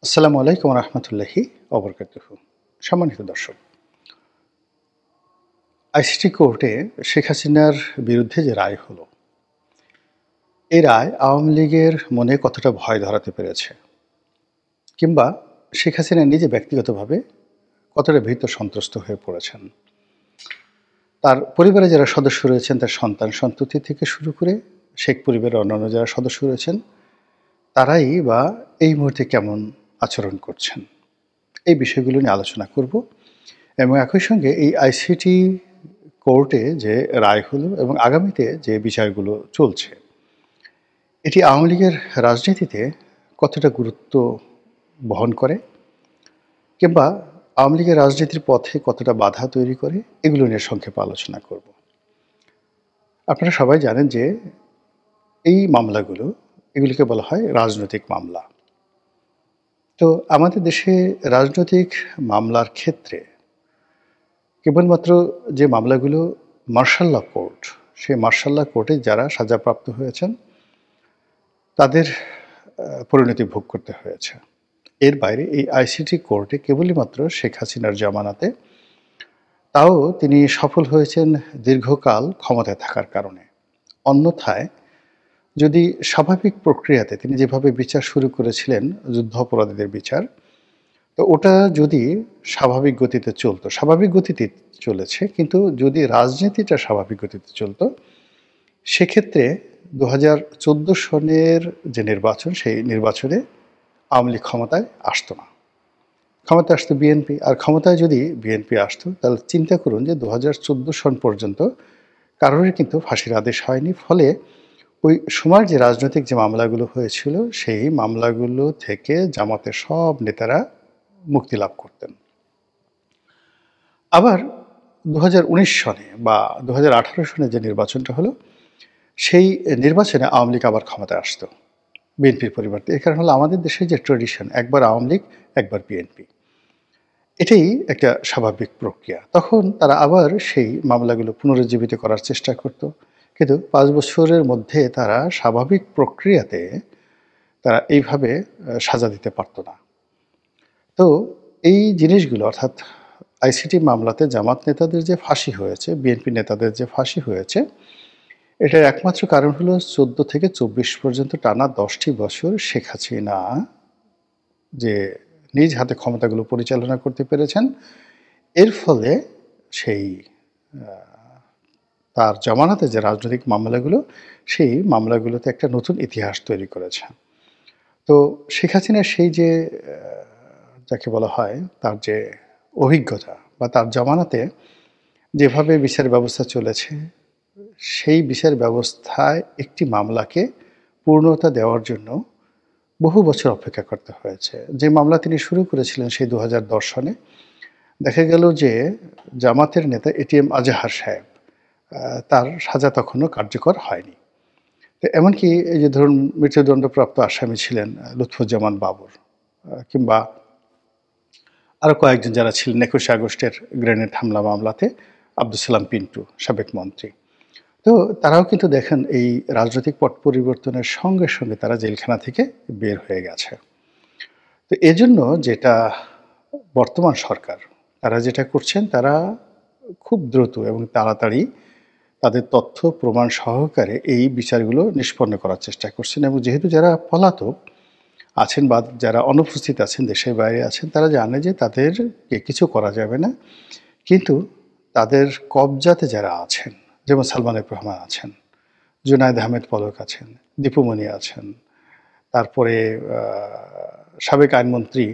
আসসালামু আলাইকুম রহমতুল্লাহি অবরকাতুহু। সম্মানিত দর্শক, আইসিটি কোর্টে শেখ হাসিনার বিরুদ্ধে যে রায় হলো, এই রায় আওয়ামী লীগের মনে কতটা ভয় ধরাতে পেরেছে, কিংবা শেখ হাসিনা নিজে ব্যক্তিগতভাবে কতটা ভীত সন্ত্রস্ত হয়ে পড়েছেন। তার পরিবারে যারা সদস্য রয়েছেন, তার সন্তান সন্ততি থেকে শুরু করে শেখ পরিবারের অন্যান্য যারা সদস্য রয়েছেন, তারাই বা এই মুহূর্তে কেমন আচরণ করছেন, এই বিষয়গুলো নিয়ে আলোচনা করব। এবং একই সঙ্গে এই আইসিটি কোর্টে যে রায় হলো এবং আগামীতে যে বিচারগুলো চলছে, এটি আওয়ামী লীগের রাজনীতিতে কতটা গুরুত্ব বহন করে, কিংবা আওয়ামী লীগের রাজনীতির পথে কতটা বাধা তৈরি করে, এগুলো নিয়ে সংক্ষেপে আলোচনা করব। আপনারা সবাই জানেন যে এই মামলাগুলো, এগুলিকে বলা হয় রাজনৈতিক মামলা। তো আমাদের দেশে রাজনৈতিক মামলার ক্ষেত্রে কেবলমাত্র যে মামলাগুলো মার্শাল ল কোর্ট, সেই মার্শাল ল কোর্টে যারা সাজাপ্রাপ্ত হয়েছেন তাদের পরিণতি ভোগ করতে হয়েছে। এর বাইরে এই আইসিটি কোর্টে কেবলই মাত্র শেখ হাসিনার জামানাতে, তাও তিনি সফল হয়েছেন দীর্ঘকাল ক্ষমতায় থাকার কারণে। অন্যথায় যদি স্বাভাবিক প্রক্রিয়াতে তিনি যেভাবে বিচার শুরু করেছিলেন, যুদ্ধাপরাধীদের বিচার, তো ওটা যদি স্বাভাবিক গতিতে চলতো, স্বাভাবিক গতিতে চলেছে, কিন্তু যদি রাজনীতিটা স্বাভাবিক গতিতে চলতো, সেক্ষেত্রে ২০১৪ সনের যে নির্বাচন, সেই নির্বাচনে আওয়ামী লীগ ক্ষমতায় আসতো না। ক্ষমতায় আসতো বিএনপি। আর ক্ষমতায় যদি বিএনপি আসতো, তাহলে চিন্তা করুন যে ২০১৪ সন পর্যন্ত কারোরই কিন্তু ফাঁসির আদেশ হয়নি। ফলে ওই সময়ের যে রাজনৈতিক যে মামলাগুলো হয়েছিল, সেই মামলাগুলো থেকে জামাতের সব নেতারা মুক্তি লাভ করতেন। আবার ২০১৯ সনে বা ২০১৮ সনে যে নির্বাচনটা হলো, সেই নির্বাচনে আওয়ামী লীগ আবার ক্ষমতায় আসতো বিএনপির পরিবর্তে। এর কারণ হলো আমাদের দেশের যে ট্রেডিশন, একবার আওয়ামী লীগ একবার বিএনপি, এটাই একটা স্বাভাবিক প্রক্রিয়া। তখন তারা আবার সেই মামলাগুলো পুনরুজ্জীবিত করার চেষ্টা করত, কিন্তু ৫ বছরের মধ্যে তারা স্বাভাবিক প্রক্রিয়াতে তারা এইভাবে সাজা দিতে পারত না। তো এই জিনিসগুলো, অর্থাৎ আইসিটি মামলাতে জামাত নেতাদের যে ফাঁসি হয়েছে, বিএনপি নেতাদের যে ফাঁসি হয়েছে, এটার একমাত্র কারণ হলো ১৪ থেকে ২৪ পর্যন্ত টানা ১০টি বছর শেখ হাসিনা যে নিজ হাতে ক্ষমতাগুলো পরিচালনা করতে পেরেছেন, এর ফলে সেই তার জামানাতে যে রাজনৈতিক মামলাগুলো, সেই মামলাগুলোতে একটা নতুন ইতিহাস তৈরি করেছে। তো শেখ হাসিনার সেই যে যাকে বলা হয় তার যে অভিজ্ঞতা, বা তার জামানাতে যেভাবে বিচার ব্যবস্থা চলেছে, সেই বিচার ব্যবস্থায় একটি মামলাকে পূর্ণতা দেওয়ার জন্য বহু বছর অপেক্ষা করতে হয়েছে। যে মামলা তিনি শুরু করেছিলেন সেই ২০১০ সনে, দেখা গেল যে জামাতের নেতা এটিএম আজহার সাহেব, তার সাজা তখনও কার্যকর হয়নি। তো এমনকি এই যে ধরুন মৃত্যুদণ্ডপ্রাপ্ত আসামি ছিলেন লুৎফুজ্জামান বাবর, কিংবা আরও কয়েকজন যারা ছিলেন ২১শে আগস্টের গ্রেনেড হামলা মামলাতে, আব্দুল সালাম পিন্টু, সাবেক মন্ত্রী। তো তারাও কিন্তু দেখেন এই রাজনৈতিক পট পরিবর্তনের সঙ্গে সঙ্গে তারা জেলখানা থেকে বের হয়ে গেছে। তো এজন্য যেটা বর্তমান সরকার, তারা যেটা করছেন, তারা খুব দ্রুত এবং তাড়াতাড়ি তাদের তথ্য প্রমাণ সহকারে এই বিচারগুলো নিষ্পন্ন করার চেষ্টা করছেন। এবং যেহেতু যারা পলাতক আছেন বা যারা অনুপস্থিত আছেন, দেশের বাইরে আছেন, তারা জানে যে তাদেরকে কিছু করা যাবে না, কিন্তু তাদের কবজাতে যারা আছেন, যেমন সালমান এফ রহমান আছেন, জুনায়েদ আহমেদ পলক আছেন, দীপুমণি আছেন, তারপরে সাবেক আইনমন্ত্রী,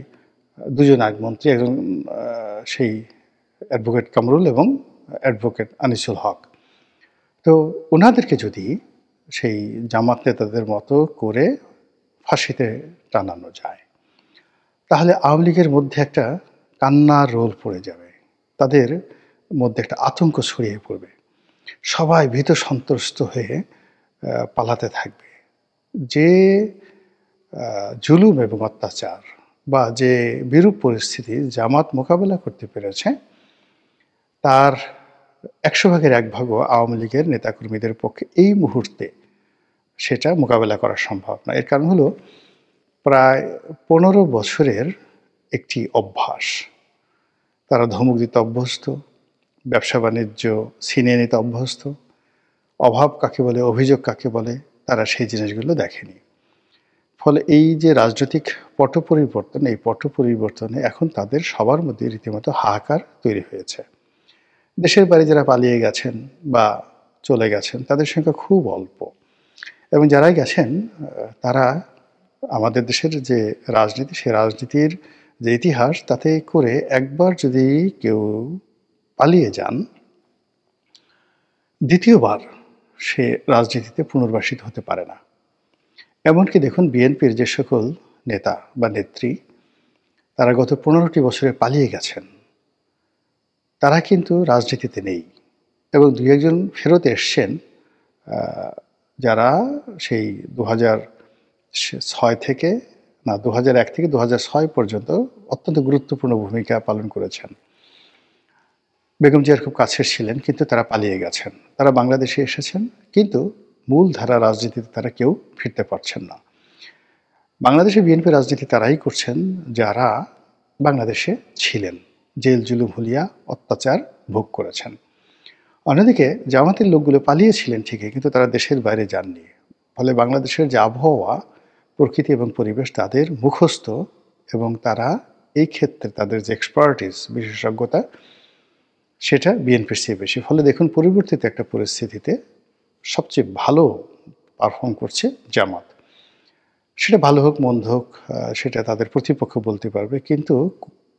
দুজন আইনমন্ত্রী, একজন সেই অ্যাডভোকেট কামরুল এবং অ্যাডভোকেট আনিসুল হক। তো ওনাদেরকে যদি সেই জামাত নেতাদের মতো করে ফাঁসিতে টানানো যায়, তাহলে আওয়ামী লীগের মধ্যে একটা কান্নার রোল পড়ে যাবে, তাদের মধ্যে একটা আতঙ্ক ছড়িয়ে পড়বে, সবাই ভীত সন্ত্রস্ত হয়ে পালাতে থাকবে। যে জুলুম এবং অত্যাচার বা যে বিরূপ পরিস্থিতি জামাত মোকাবেলা করতে পেরেছে, তার ১০০ ভাগের ১ ভাগও আওয়ামী লীগের নেতাকর্মীদের পক্ষে এই মুহূর্তে সেটা মোকাবেলা করা সম্ভব না। এর কারণ হলো প্রায় ১৫ বছরের একটি অভ্যাস। তারা ধমক দিতে অভ্যস্ত, ব্যবসা-বাণিজ্য ছিনিয়ে নিতে অভ্যস্ত। অভাব কাকে বলে, অভিযোগ কাকে বলে, তারা সেই জিনিসগুলো দেখেনি। ফলে এই যে রাজনৈতিক পট পরিবর্তন, এই পট পরিবর্তনে এখন তাদের সবার মধ্যে রীতিমতো হাহাকার তৈরি হয়েছে। দেশের বাইরে যারা পালিয়ে গেছেন বা চলে গেছেন, তাদের সংখ্যা খুব অল্প। এবং যারাই গেছেন তারা আমাদের দেশের যে রাজনীতি, সেই রাজনীতির যে ইতিহাস, তাতে করে একবার যদি কেউ পালিয়ে যান, দ্বিতীয়বার সে রাজনীতিতে পুনর্বাসিত হতে পারে না। এমনকি দেখুন বিএনপির যে সকল নেতা বা নেত্রী, তারা গত ১৫টি বছরে পালিয়ে গেছেন, তারা কিন্তু রাজনীতিতে নেই। এবং ২-১ জন ফেরত এসছেন, যারা সেই ২০০৬ থেকে ২০০১ থেকে ২০০৬ পর্যন্ত অত্যন্ত গুরুত্বপূর্ণ ভূমিকা পালন করেছেন। বেগম জিয়ার খুব কাছের ছিলেন, কিন্তু তারা পালিয়ে গেছেন। তারা বাংলাদেশে এসেছেন, কিন্তু মূলধারা রাজনীতিতে তারা কেউ ফিরতে পারছেন না। বাংলাদেশে বিএনপি রাজনীতি তারাই করছেন যারা বাংলাদেশে ছিলেন, জেল জুলুম হুলিয়া অত্যাচার ভোগ করেছেন। অন্যদিকে জামাতের লোকগুলো পালিয়েছিলেন ঠিকই, কিন্তু তারা দেশের বাইরে যাননি। ফলে বাংলাদেশের যে আবহাওয়া, প্রকৃতি এবং পরিবেশ তাদের মুখস্থ, এবং তারা এই ক্ষেত্রে তাদের যে এক্সপার্টিস, বিশেষজ্ঞতা, সেটা বিএনপির চেয়ে বেশি। ফলে দেখুন পরিবর্তিত একটা পরিস্থিতিতে সবচেয়ে ভালো পারফর্ম করছে জামাত। সেটা ভালো হোক মন্দ হোক, সেটা তাদের প্রতিপক্ষ বলতে পারবে, কিন্তু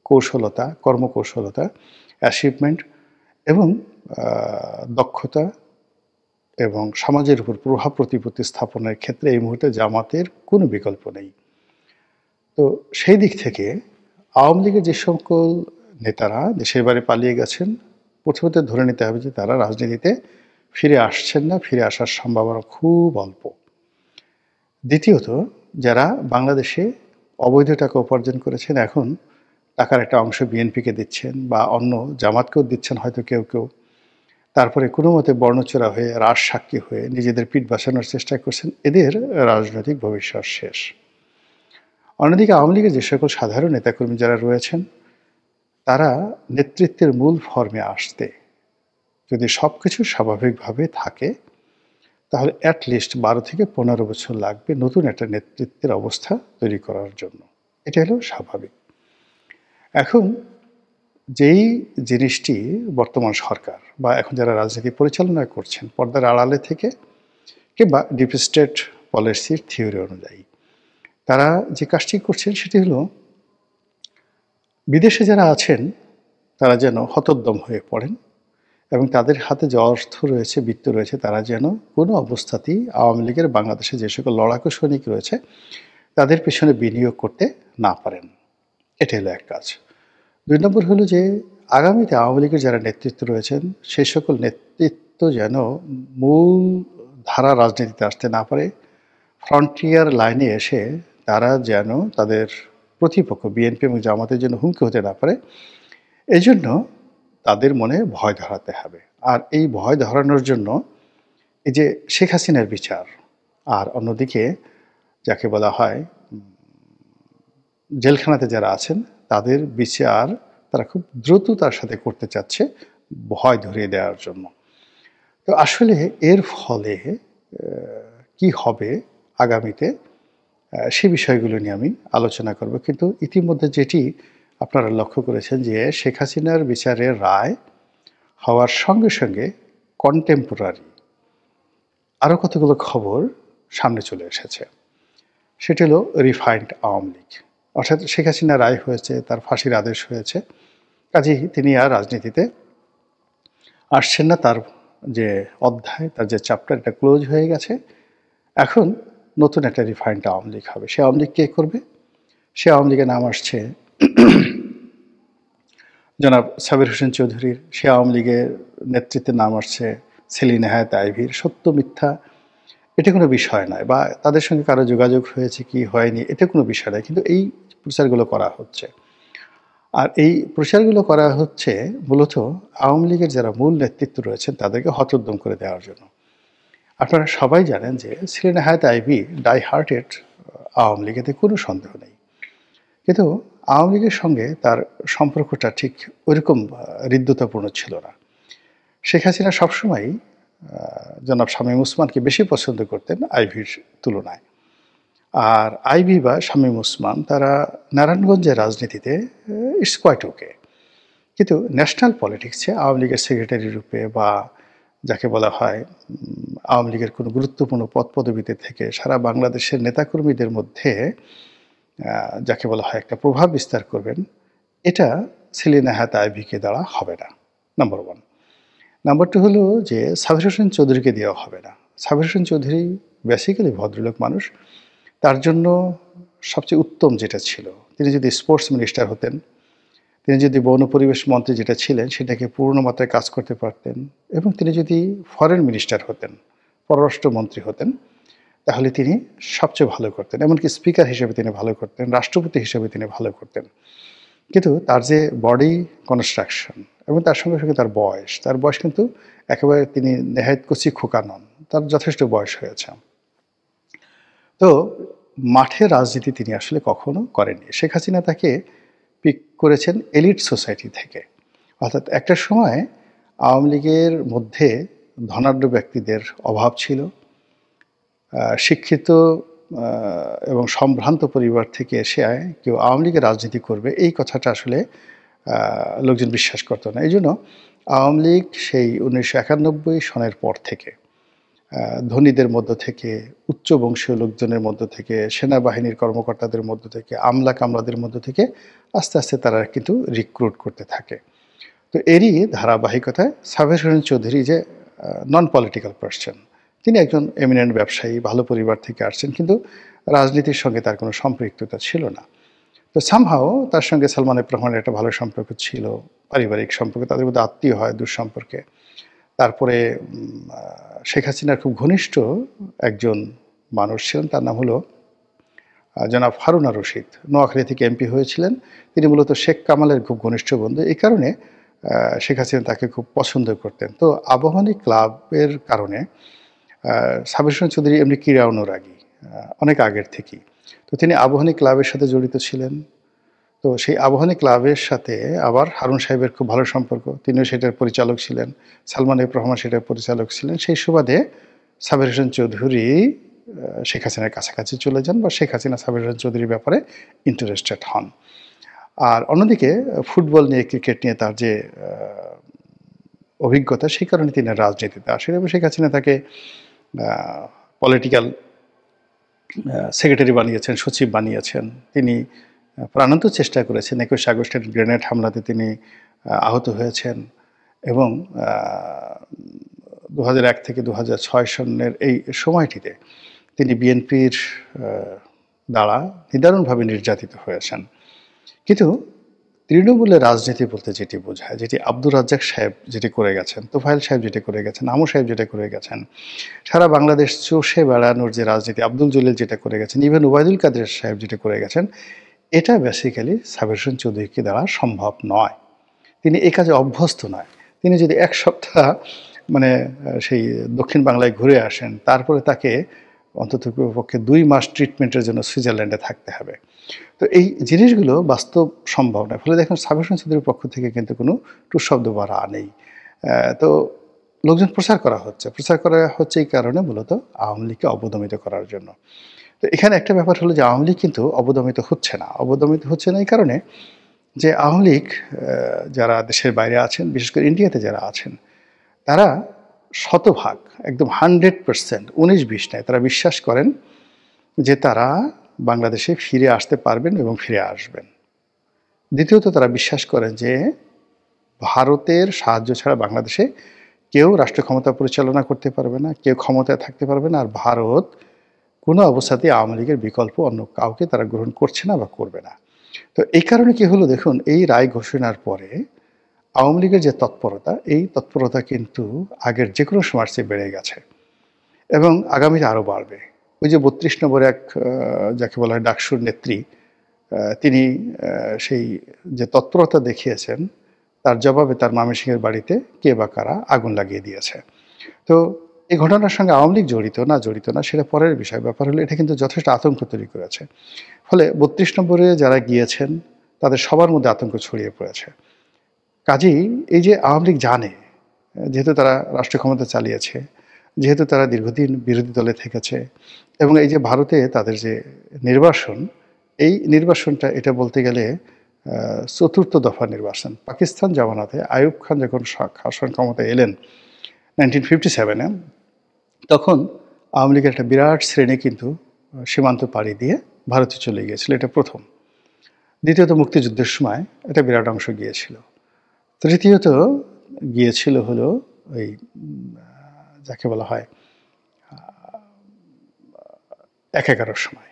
কৌশলতা, কর্মকৌশলতা, অ্যাচিভমেন্ট এবং দক্ষতা এবং সমাজের উপর প্রভাব প্রতিপত্তি স্থাপনের ক্ষেত্রে এই মুহূর্তে জামাতের কোনো বিকল্প নেই। তো সেই দিক থেকে আওয়ামী লীগের যে সকল নেতারা দেশের বাইরে পালিয়ে গেছেন, প্রথমত ধরে নিতে হবে যে তারা রাজনীতিতে ফিরে আসছেন না, ফিরে আসার সম্ভাবনা খুব অল্প। দ্বিতীয়ত, যারা বাংলাদেশে অবৈধ টাকা উপার্জন করেছেন, এখন টাকার একটা অংশ বিএনপিকে দিচ্ছেন বা অন্য জামাতকেও দিচ্ছেন হয়তো কেউ কেউ, তারপরে কোনো মতে বর্ণচোরা হয়ে, রাজ সাক্ষী হয়ে নিজেদের পিঠ বাঁচানোর চেষ্টা করছেন, এদের রাজনৈতিক ভবিষ্যৎ শেষ। অন্যদিকে আওয়ামী লীগের যে সকল সাধারণ নেতাকর্মী যারা রয়েছেন, তারা নেতৃত্বের মূল ফর্মে আসতে যদি সব কিছু স্বাভাবিকভাবে থাকে, তাহলে অ্যাটলিস্ট ১২ থেকে ১৫ বছর লাগবে নতুন একটা নেতৃত্বের অবস্থা তৈরি করার জন্য। এটা হলো স্বাভাবিক। এখন যেই জিনিসটি বর্তমান সরকার বা এখন যারা রাজনীতি পরিচালনা করছেন পর্দার আড়ালে থেকে কিংবা ডিপ স্টেট পলিসির থিওরি অনুযায়ী, তারা যে কাজটি করছেন সেটি হলো বিদেশে যারা আছেন তারা যেন হতোদ্যম হয়ে পড়েন, এবং তাদের হাতে যে অর্থ রয়েছে, বিত্ত রয়েছে, তারা যেন কোনো অবস্থাতেই আওয়ামী লীগের বাংলাদেশে যে সকল লড়াকু সৈনিক রয়েছে তাদের পেছনে বিনিয়োগ করতে না পারেন। এটা হলো এক কাজ। ২ নম্বর হলো যে আগামীতে আওয়ামী লীগের যারা নেতৃত্ব রয়েছেন সেই সকল নেতৃত্ব যেন মূল ধারা রাজনীতিতে আসতে না পারে, ফ্রন্টিয়ার লাইনে এসে তারা যেন তাদের প্রতিপক্ষ বিএনপি এবং জামাতের জন্য হুমকি হতে না পারে, এই জন্য তাদের মনে ভয় ধরাতে হবে। আর এই ভয় ধরানোর জন্য এই যে শেখ হাসিনার বিচার, আর অন্যদিকে যাকে বলা হয় জেলখানাতে যারা আছেন তাদের বিচার তারা খুব দ্রুততার সাথে করতে চাচ্ছে ভয় ধরিয়ে দেওয়ার জন্য। তো আসলে এর ফলে কি হবে আগামীতে, সে বিষয়গুলো নিয়ে আমি আলোচনা করব। কিন্তু ইতিমধ্যে যেটি আপনারা লক্ষ্য করেছেন যে শেখ হাসিনার বিচারের রায় হওয়ার সঙ্গে সঙ্গে কন্টেম্পোরারি আরও কতগুলো খবর সামনে চলে এসেছে। সেটি হলো রিফাইন্ড আওয়ামী লীগ, অর্থাৎ শেখ হাসিনা রায় হয়েছে, তার ফাঁসির আদেশ হয়েছে, কাজেই তিনি আর রাজনীতিতে আসছেন না, তার যে অধ্যায়, তার যে চ্যাপ্টার, এটা ক্লোজ হয়ে গেছে। এখন নতুন একটা রিফাইন্ড আওয়ামী লীগ হবে। সে আওয়ামী লীগ কে করবে? সে আওয়ামী লীগের নাম আসছে জনাব সাবির হোসেন চৌধুরীর, সে আওয়ামী লীগের নেতৃত্বের নাম আসছে সেলিনা হায়াত আইভীর। সত্য মিথ্যা এটা কোনো বিষয় নয়, বা তাদের সঙ্গে কারো যোগাযোগ হয়েছে কি হয়নি এটা কোনো বিষয় নয়, কিন্তু এই প্রচারগুলো করা হচ্ছে। আর এই প্রচারগুলো করা হচ্ছে মূলত আওয়ামী লীগের যারা মূল নেতৃত্ব রয়েছেন তাদেরকে হতোদ্যম করে দেওয়ার জন্য। আপনারা সবাই জানেন যে সেলিনা হায়াত আইভী ডাই হার্টেড আওয়ামী লীগ, এতে কোনো সন্দেহ নেই। কিন্তু আওয়ামী লীগের সঙ্গে তার সম্পর্কটা ঠিক ওইরকম হৃদ্যতাপূর্ণ ছিল না। শেখ হাসিনা সবসময়ই জনাব শামীম ওসমানকে বেশি পছন্দ করতেন আইভীর তুলনায়। আর আইভী বা শামীম ওসমান তারা নারায়ণগঞ্জের রাজনীতিতে ইটস কোয়াইট ওকে। কিন্তু ন্যাশনাল পলিটিক্সে আওয়ামী লীগের সেক্রেটারি রূপে বা যাকে বলা হয় আওয়ামী লীগের কোনো গুরুত্বপূর্ণ পদপদবিতে থেকে সারা বাংলাদেশের নেতাকর্মীদের মধ্যে যাকে বলা হয় একটা প্রভাব বিস্তার করবেন, এটা সেলিনা হায়াৎ আইভীকে দ্বারা হবে না, নাম্বার 1। নাম্বার 2 হলো যে সাবির হোসেন চৌধুরীকে দেওয়া হবে না। সাবির হোসেন চৌধুরী বেসিক্যালি ভদ্রলোক মানুষ। তার জন্য সবচেয়ে উত্তম যেটা ছিল, তিনি যদি স্পোর্টস মিনিস্টার হতেন, তিনি যদি বন পরিবেশ মন্ত্রী যেটা ছিলেন সেটাকে পূর্ণ মাত্রায় কাজ করতে পারতেন, এবং তিনি যদি ফরেন মিনিস্টার হতেন, পররাষ্ট্রমন্ত্রী হতেন, তাহলে তিনি সবচেয়ে ভালো করতেন। এমনকি স্পিকার হিসেবে তিনি ভালো করতেন, রাষ্ট্রপতি হিসেবে তিনি ভালো করতেন। কিন্তু তার যে বডি কনস্ট্রাকশন এবং তার সঙ্গে সঙ্গে তার বয়স কিন্তু একেবারে তিনি নেহায়েত কচি খোকা নন, তার যথেষ্ট বয়স হয়েছে। তো মাঠে রাজনীতি তিনি আসলে কখনো করেননি। শেখ হাসিনা তাকে পিক করেছেন এলিট সোসাইটি থেকে। অর্থাৎ একটা সময় আওয়ামী লীগের মধ্যে ধনাঢ্য ব্যক্তিদের অভাব ছিল। শিক্ষিত এবং সম্ভ্রান্ত পরিবার থেকে এসে কেউ আওয়ামী লীগের রাজনীতি করবে, এই কথাটা আসলে লোকজন বিশ্বাস করত না। এই জন্য আওয়ামী লীগ সেই 1991 সনের পর থেকে ধনীদের মধ্য থেকে, উচ্চ বংশীয় লোকজনের মধ্য থেকে, সেনাবাহিনীর কর্মকর্তাদের মধ্য থেকে, আমলা কামলাদের মধ্য থেকে আস্তে আস্তে তারা কিন্তু রিক্রুট করতে থাকে। তো এরই ধারাবাহিকতায় সাবির হোসেন চৌধুরী যে নন পলিটিক্যাল পার্সন, তিনি একজন এমিনেন্ট ব্যবসায়ী, ভালো পরিবার থেকে আসছেন, কিন্তু রাজনীতির সঙ্গে তার কোনো সম্পৃক্ততা ছিল না। তো সামহাও তার সঙ্গে সালমান এফ রহমানের একটা ভালো সম্পর্ক ছিল, পারিবারিক সম্পর্ক, তাদের মধ্যে আত্মীয় হয় দুঃসম্পর্কে। তারপরে শেখ হাসিনার খুব ঘনিষ্ঠ একজন মানুষ ছিলেন, তার নাম হলো জনাব হারুনা রশিদ, নোয়াখালী থেকে এমপি হয়েছিলেন। তিনি মূলত শেখ কামালের খুব ঘনিষ্ঠ বন্ধু, এই কারণে শেখ হাসিনা তাকে খুব পছন্দ করতেন। তো আবাহনী ক্লাবের কারণে সাবির হোসেন চৌধুরী এমনি ক্রীড়া অনুরাগী অনেক আগের থেকেই। তো তিনি আবাহনী ক্লাবের সাথে জড়িত ছিলেন। তো সেই আবাহনী ক্লাবের সাথে আবার হারুন সাহেবের খুব ভালো সম্পর্ক, তিনিও সেটার পরিচালক ছিলেন, সালমান এফ রহমান সেটার পরিচালক ছিলেন। সেই সুবাদে সাবির হোসেন চৌধুরী শেখ হাসিনার কাছাকাছি চলে যান, বা শেখ হাসিনা সাবির হোসেন চৌধুরীর ব্যাপারে ইন্টারেস্টেড হন। আর অন্যদিকে ফুটবল নিয়ে, ক্রিকেট নিয়ে তার যে অভিজ্ঞতা, সেই কারণে তিনি রাজনীতিতে আসেন এবং শেখ হাসিনা তাকে পলিটিক্যাল সেক্রেটারি বানিয়েছেন, সচিব বানিয়েছেন। তিনি প্রাণান্ত চেষ্টা করেছেন। 21 আগস্টের গ্রেনেড হামলাতে তিনি আহত হয়েছেন এবং 2001 থেকে 2006 সনের এই সময়টিতে তিনি বিএনপির দ্বারা নিদারুণভাবে নির্যাতিত হয়েছেন। কিন্তু তৃণমূলের রাজনীতি বলতে যেটি বোঝায়, যেটি আব্দুর রাজ্জাক সাহেব যেটি করে গেছেন, তোফায়েল সাহেব যেটি করে গেছেন, আমু সাহেব যেটা করে গেছেন, সারা বাংলাদেশ চষে বেড়ানোর যে রাজনীতি আব্দুল জলিল যেটা করে গেছেন, ইভেন ওবায়দুল কাদের সাহেব যেটা করে গেছেন, এটা বেসিক্যালি সাবির হোসেন চৌধুরীকে দ্বারা সম্ভব নয়। তিনি এই কাজে অভ্যস্ত নয়। তিনি যদি এক সপ্তাহ মানে সেই দক্ষিণ বাংলায় ঘুরে আসেন, তারপরে তাকে অন্ততপক্ষে 2 মাস ট্রিটমেন্টের জন্য সুইজারল্যান্ডে থাকতে হবে। তো এই জিনিসগুলো বাস্তব সম্ভব নয়। ফলে দেখুন সাবির হোসেন চৌধুরীর পক্ষ থেকে কিন্তু কোনো টুশব্দ বা রা নেই। তো লোকজন প্রচার করা হচ্ছে এই কারণে মূলত আওয়ামী লীগকে অবদমিত করার জন্য। তো এখানে একটা ব্যাপার হলো যে আওয়ামী লীগ কিন্তু অবদমিত হচ্ছে না। অবদমিত হচ্ছে না এই কারণে যে আওয়ামী লীগ যারা দেশের বাইরে আছেন, বিশেষ করে ইন্ডিয়াতে যারা আছেন, তারা শতভাগ একদম 100% 19-20 নয়, তারা বিশ্বাস করেন যে তারা বাংলাদেশে ফিরে আসতে পারবেন এবং ফিরে আসবেন। দ্বিতীয়ত তারা বিশ্বাস করেন যে ভারতের সাহায্য ছাড়া বাংলাদেশে কেউ রাষ্ট্র ক্ষমতা পরিচালনা করতে পারবে না, কেউ ক্ষমতায় থাকতে পারবে না, আর ভারত কোনো অবস্থাতেই আওয়ামী লীগের বিকল্প অন্য কাউকে তারা গ্রহণ করছে না বা করবে না। তো এই কারণে কি হলো দেখুন, এই রায় ঘোষণার পরে আওয়ামী লীগের যে তৎপরতা, এই তৎপরতা কিন্তু আগের যে কোনো সময়ের চেয়ে বেড়ে গেছে এবং আগামীতে আরও বাড়বে। ওই যে 32 নম্বর এক যাকে বলা হয় ডাকসুর নেত্রী, তিনি সেই যে তৎপরতা দেখিয়েছেন, তার জবাবে তার ময়মনসিংহের বাড়িতে কে বা কারা আগুন লাগিয়ে দিয়েছে। তো এই ঘটনার সঙ্গে আওয়ামী লীগ জড়িত না সেটা পরের বিষয়। ব্যাপার হলো এটা কিন্তু যথেষ্ট আতঙ্ক তৈরি করেছে। ফলে ৩২ নম্বরে যারা গিয়েছেন তাদের সবার মধ্যে আতঙ্ক ছড়িয়ে পড়েছে। কাজেই এই যে আওয়ামী লীগ জানে, যেহেতু তারা রাষ্ট্র ক্ষমতা চালিয়েছে, যেহেতু তারা দীর্ঘদিন বিরোধী দলে থেকেছে এবং এই যে ভারতে তাদের যে নির্বাসন, এই নির্বাসনটা এটা বলতে গেলে চতুর্থ দফা নির্বাচন। পাকিস্তান জামানাতে আইয়ুব খান যখন শাসন ক্ষমতায় এলেন 1957-এ, তখন আওয়ামী লীগের একটা বিরাট শ্রেণী কিন্তু সীমান্ত পাড়ি দিয়ে ভারতে চলে গিয়েছিল। এটা প্রথম। দ্বিতীয়ত মুক্তিযুদ্ধের সময় একটা বিরাট অংশ গিয়েছিল। তৃতীয়ত গিয়েছিল হলো ওই যাকে বলা হয় ১/১১-র সময়।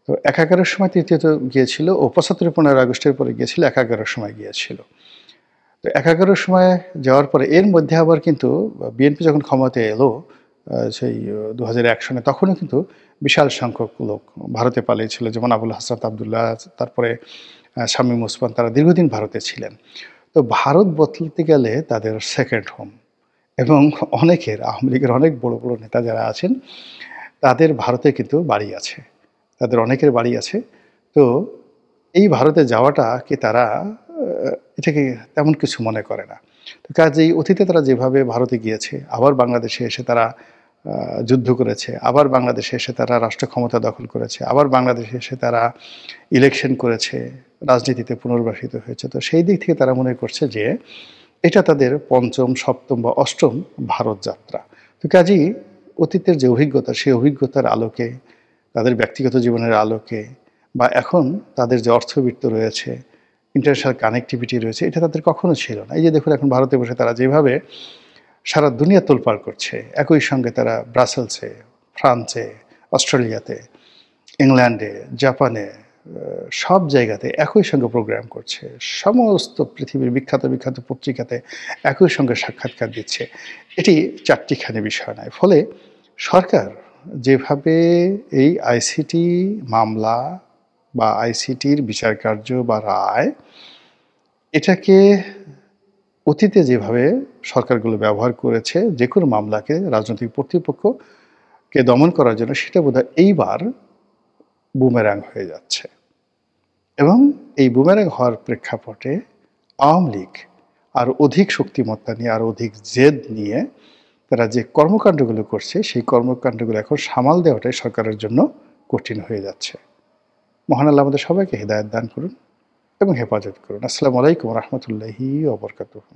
তো ১/১১-র সময় তৃতীয়ত গিয়েছিল ও ৭৫-১৫ আগস্টের পরে গিয়েছিল, ১/১১-র সময় গিয়েছিল। তো ১/১১-র সময় যাওয়ার পরে এর মধ্যে আবার কিন্তু বিএনপি যখন ক্ষমতায় এলো সেই ২০০১ সনে, তখনও কিন্তু বিশাল সংখ্যক লোক ভারতে পালিয়েছিল। যেমন আবুল হাসনাত আবদুল্লাহ, তারপরে শামীম ওসমান, তারা দীর্ঘদিন ভারতে ছিলেন। তো ভারত বদলতে গেলে তাদের সেকেন্ড হোম এবং অনেকের আওয়ামী লীগের অনেক বড় বড় নেতা যারা আছেন তাদের ভারতে কিন্তু বাড়ি আছে, তাদের অনেকের বাড়ি আছে। তো এই ভারতে যাওয়াটাকে তারা এটাকে তেমন কিছু মনে করে না। তো কাজেই অতীতে তারা যেভাবে ভারতে গিয়েছে, আবার বাংলাদেশে এসে তারা যুদ্ধ করেছে, আবার বাংলাদেশে এসে তারা রাষ্ট্র ক্ষমতা দখল করেছে, আবার বাংলাদেশে এসে তারা ইলেকশন করেছে, রাজনীতিতে পুনর্বাসিত হয়েছে। তো সেই দিক থেকে তারা মনে করছে যে এটা তাদের পঞ্চম, সপ্তম বা অষ্টম ভারত যাত্রা। তো কাজেই অতীতের যে অভিজ্ঞতা, সেই অভিজ্ঞতার আলোকে, তাদের ব্যক্তিগত জীবনের আলোকে বা এখন তাদের যে অর্থবিত্ত রয়েছে, ইন্টারন্যাশনাল কানেক্টিভিটি রয়েছে, এটা তাদের কখনো ছিল না। এই যে দেখুন এখন ভারতে বসে তারা যেভাবে সারা দুনিয়া তোলপাড় করছে, একই সঙ্গে তারা ব্রাসেলসে, ফ্রান্সে, অস্ট্রেলিয়াতে, ইংল্যান্ডে, জাপানে, সব জায়গাতে একই সঙ্গে প্রোগ্রাম করছে। সমস্ত পৃথিবীর বিখ্যাত বিখ্যাত পত্রিকাতে একই সঙ্গে সাক্ষাৎকার দিচ্ছে। এটি চারটিখানি বিষয় নয়। ফলে সরকার যেভাবে এই আইসিটি মামলা বা আইসিটির বিচার কার্য বা রায়, এটাকে অতীতে যেভাবে সরকারগুলো ব্যবহার করেছে যে কোনো মামলাকে রাজনৈতিক কর্তৃপক্ষকে দমন করার জন্য, সেটা বোধহয় এইবার বুমেরাং হয়ে যাচ্ছে। এবং এই বুমেরাং হওয়ার প্রেক্ষাপটে আওয়ামী লীগ আরও অধিক শক্তিমত্তা নিয়ে, আরও অধিক জেদ নিয়ে তারা যে কর্মকাণ্ডগুলো করছে, সেই কর্মকাণ্ডগুলো এখন সামাল দেওয়াটাই সরকারের জন্য কঠিন হয়ে যাচ্ছে। মহান আল্লাহ আমাদের সবাইকে হেদায়েত দান করুন এবং হেফাজত করুন। আসসালামু আলাইকুম রহমতুল্লাহি ওয়া বারাকাতুহু।